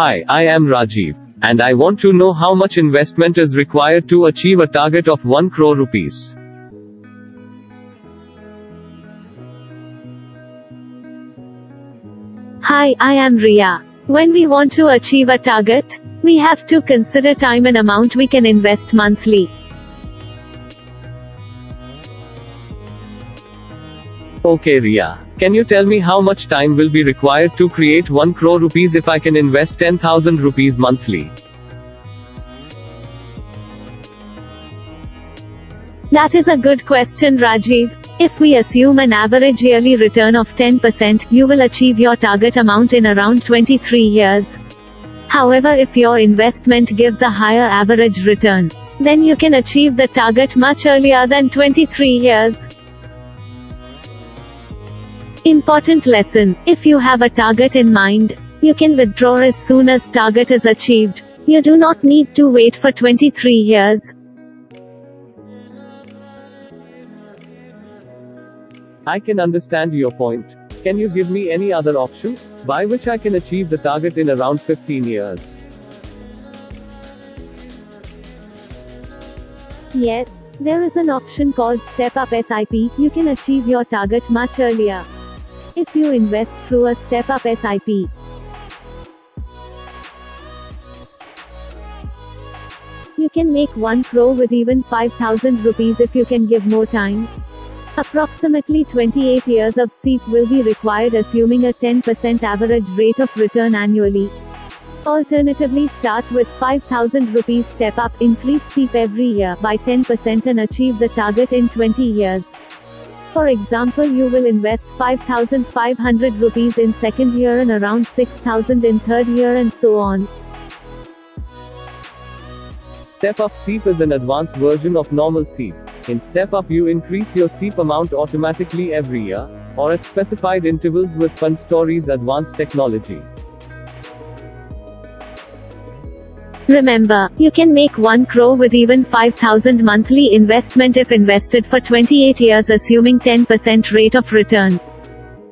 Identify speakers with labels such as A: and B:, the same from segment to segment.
A: Hi, I am Rajiv, and I want to know how much investment is required to achieve a target of 1 crore rupees.
B: Hi, I am Ria. When we want to achieve a target, we have to consider time and amount we can invest monthly.
A: Okay Ria, can you tell me how much time will be required to create 1 crore rupees if I can invest 10,000 rupees monthly?
B: That is a good question, Rajiv. If we assume an average yearly return of 10%, you will achieve your target amount in around 23 years. However, if your investment gives a higher average return, then you can achieve the target much earlier than 23 years. Important lesson: if you have a target in mind, you can withdraw as soon as target is achieved. You do not need to wait for 23 years.
A: I can understand your point. Can you give me any other option by which I can achieve the target in around 15 years?
B: Yes, there is an option called Step Up SIP. You can achieve your target much earlier if you invest through a Step Up SIP. You can make 1 crore with even 5,000 rupees if you can give more time. Approximately 28 years of SIP will be required, assuming a 10% average rate of return annually. Alternatively, start with 5,000 rupees step up, increase SIP every year by 10% and achieve the target in 20 years. For example, you will invest 5,500 rupees in second year and around 6,000 in third year and so on.
A: Step Up SIP is an advanced version of normal SIP. In Step Up you increase your SIP amount automatically every year, or at specified intervals with FundStore's advanced technology.
B: Remember, you can make 1 crore with even 5,000 monthly investment if invested for 28 years, assuming 10% rate of return.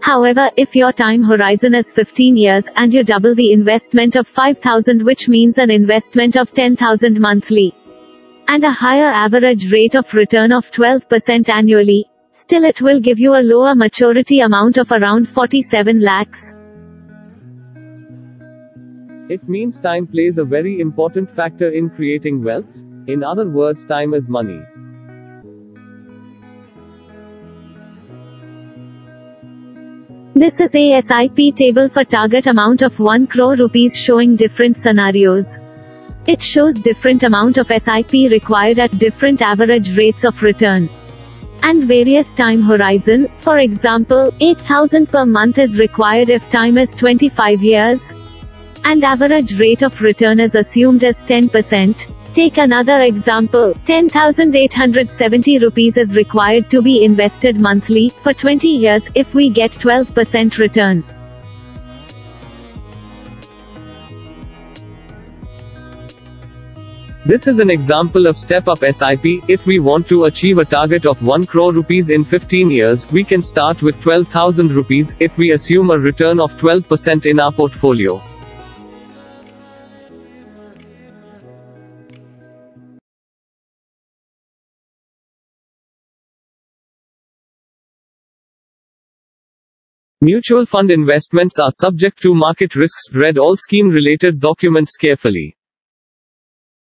B: However, if your time horizon is 15 years, and you double the investment of 5,000, which means an investment of 10,000 monthly, and a higher average rate of return of 12% annually, still it will give you a lower maturity amount of around 47 lakhs.
A: It means time plays a very important factor in creating wealth. In other words, time is money.
B: This is a SIP table for target amount of 1 crore rupees showing different scenarios. It shows different amount of SIP required at different average rates of return and various time horizon. For example, 8,000 per month is required if time is 25 years and average rate of return is assumed as 10%. Take another example, 10,870 rupees is required to be invested monthly for 20 years if we get 12% return.
A: This is an example of Step Up SIP. If we want to achieve a target of 1 crore rupees in 15 years, we can start with 12,000 rupees if we assume a return of 12% in our portfolio. Mutual fund investments are subject to market risks. Read all scheme related documents carefully.